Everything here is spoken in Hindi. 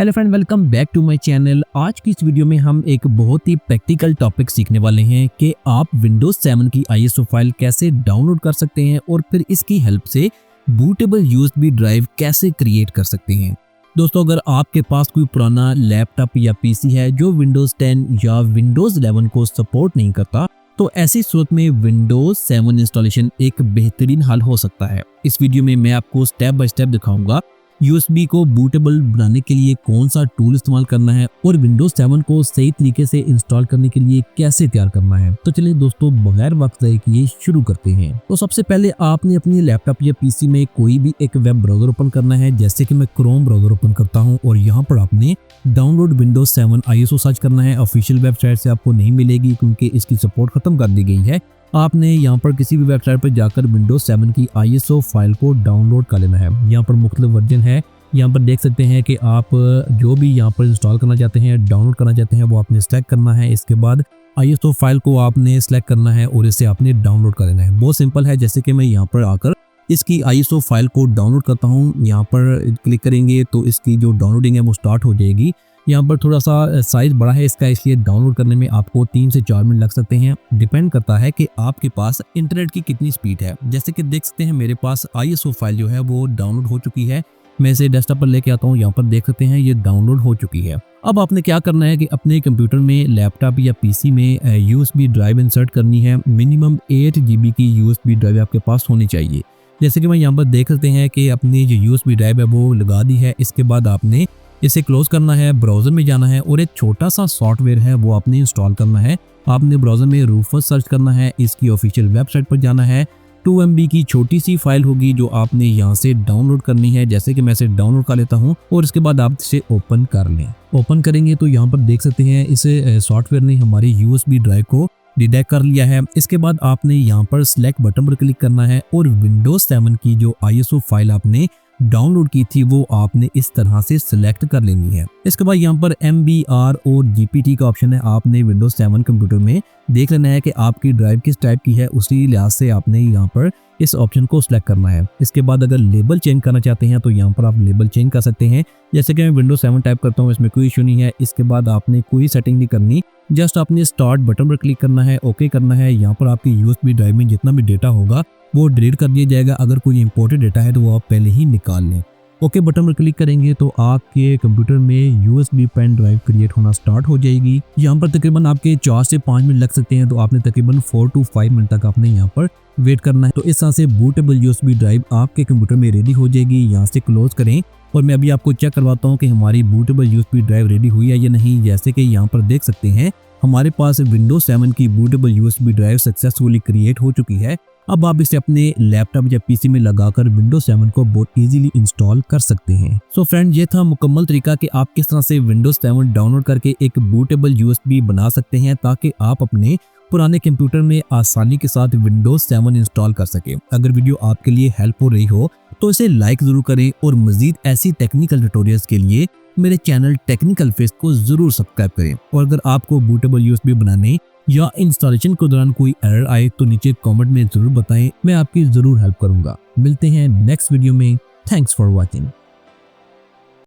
Hello friend, welcome back to my channel. आज की इस वीडियो में हम एक बहुत ही प्रैक्टिकल टॉपिक सीखने वाले हैं कि आप विंडोज 7 की ISO फाइल कैसे डाउनलोड कर सकते हैं और फिर इसकी हेल्प से बूटेबल USB ड्राइव कैसे क्रिएट कर सकते हैं। दोस्तों, अगर आपके पास कोई पुराना लैपटॉप या PC है जो विंडोज 10 या विंडोज 11 को सपोर्ट नहीं करता, तो ऐसी सूरत में विंडोज 7 इंस्टॉलेशन एक बेहतरीन हल हो सकता है। इस वीडियो में मैं आपको स्टेप बाय स्टेप दिखाऊंगा USB को बूटेबल बनाने के लिए कौन सा टूल इस्तेमाल करना है और विंडोज 7 को सही तरीके से इंस्टॉल करने के लिए कैसे तैयार करना है। तो चलिए दोस्तों, बगैर वक्त ज़ाया किए शुरू करते हैं। तो सबसे पहले आपने अपने लैपटॉप या PC में कोई भी एक वेब ब्राउजर ओपन करना है। जैसे कि मैं क्रोम ब्राउजर ओपन करता हूँ और यहाँ पर आपने डाउनलोड विंडोज 7 ISO सर्च करना है। ऑफिशियल वेबसाइट से आपको नहीं मिलेगी क्योंकि इसकी सपोर्ट खत्म कर दी गई है। आपने यहाँ पर किसी भी वेबसाइट पर जाकर विंडोज 7 की ISO फाइल को डाउनलोड कर लेना है। यहाँ पर मुख्तलिफ वर्जन है। यहाँ पर देख सकते हैं कि आप जो भी यहाँ पर इंस्टॉल करना चाहते हैं, डाउनलोड करना चाहते हैं, वो आपने सेलेक्ट करना है। इसके बाद ISO फाइल को आपने सेलेक्ट करना है और इसे आपने डाउनलोड कर लेना है। बहुत सिंपल है। जैसे कि मैं यहाँ पर आकर इसकी ISO फाइल को डाउनलोड करता हूँ, यहाँ पर क्लिक करेंगे तो इसकी जो डाउनलोडिंग है वो स्टार्ट हो जाएगी। यहाँ पर थोड़ा सा साइज बड़ा है इसका, इसलिए डाउनलोड करने में आपको 3 से 4 मिनट लग सकते हैं। डिपेंड करता है कि आपके पास इंटरनेट की कितनी स्पीड है। जैसे कि देख सकते हैं मेरे पास ISO फाइल जो है वो डाउनलोड हो चुकी है। मैं इसे डेस्कटॉप पर लेके आता हूँ। यहाँ पर देख सकते हैं ये डाउनलोड हो चुकी है। अब आपने क्या करना है कि अपने कंप्यूटर में, लैपटॉप या PC में USB ड्राइव इंसर्ट करनी है। मिनिमम 8 GB की USB ड्राइव आपके पास होनी चाहिए। जैसे कि मैं यहाँ पर देख सकते हैं कि अपनी जो USB ड्राइव है वो लगा दी है। इसके बाद आपने इसे क्लोज करना है, ब्राउजर में जाना है और एक छोटा सा सॉफ्टवेयर है वो आपने इंस्टॉल करना है। आपने ब्राउजर में रूफस सर्च करना है, इसकी ऑफिशियल वेबसाइट पर जाना है। 2 MB की छोटी सी फाइल होगी जो आपने यहाँ से डाउनलोड करनी है। जैसे कि मैं इसे डाउनलोड कर लेता हूँ और इसके बाद आप इसे ओपन कर लें। ओपन करेंगे तो यहाँ पर देख सकते हैं इस सॉफ्टवेयर ने हमारी USB ड्राइव को डिटेक्ट कर लिया है। इसके बाद आपने यहाँ पर सिलेक्ट बटन पर क्लिक करना है और विंडोज 7 की जो ISO फाइल आपने डाउनलोड की थी वो आपने इस तरह से सिलेक्ट कर लेनी है। इसके बाद यहाँ पर MBR और GPT का ऑप्शन है। आपने विंडोज 7 कंप्यूटर में देख लेना है कि आपकी ड्राइव किस टाइप की है, उसी लिहाज से आपने यहाँ पर इस ऑप्शन को सिलेक्ट करना है। इसके बाद अगर लेबल चेंज करना चाहते हैं तो यहाँ पर आप लेबल चेंज कर सकते हैं। जैसे कि मैं विंडोज 7 टाइप करता हूँ, इसमें कोई इशू नहीं है। इसके बाद आपने कोई सेटिंग नहीं करनी, जस्ट आपने स्टार्ट बटन पर क्लिक करना है, ओके करना है। यहाँ पर आपकी USB ड्राइव में जितना भी डेटा होगा वो डिलीट कर दिया जाएगा। अगर कोई इंपॉर्टेंट डेटा है तो वो आप पहले ही निकाल लें। ओके बटन पर क्लिक करेंगे तो आपके कंप्यूटर में USB पेन ड्राइव क्रिएट होना स्टार्ट हो जाएगी। यहाँ पर तकरीबन आपके 4 से 5 मिनट लग सकते हैं, तो आपने तकरीबन 4 to 5 मिनट तक आपने यहाँ पर वेट करना है। तो इस तरह से बूटेबल USB ड्राइव आपके कंप्यूटर में रेडी हो जाएगी। यहाँ से क्लोज करें और मैं अभी आपको चेक करवाता हूँ कि हमारी बूटेबल USB ड्राइव रेडी हुई है या नहीं। जैसे कि यहाँ पर देख सकते हैं हमारे पास विंडोज 7 की bootable USB drive successfully create हो चुकी है। अब आप इसे अपने लैपटॉप या PC में लगाकर विंडोज 7 को बहुत इजीली इंस्टॉल कर सकते हैं। सो फ्रेंड, ये था मुकम्मल तरीका कि आप किस तरह से विंडोज 7 डाउनलोड करके एक बूटेबल USB बना सकते हैं ताकि आप अपने पुराने कंप्यूटर में आसानी के साथ विंडोज 7 इंस्टॉल कर सके। अगर वीडियो आपके लिए हेल्प हो रही हो तो इसे लाइक जरूर करें और मजीद ऐसी टेक्निकल ट्यूटोरियल्स के लिए मेरे चैनल टेक्निकल फेस को जरूर सब्सक्राइब करें। और अगर आपको बूटेबल USB बनाने या इंस्टॉलेशन के दौरान कोई एरर आए तो नीचे कमेंट में जरूर बताएं, मैं आपकी जरूर हेल्प करूंगा। मिलते हैं नेक्स्ट वीडियो में। Thanks for watching.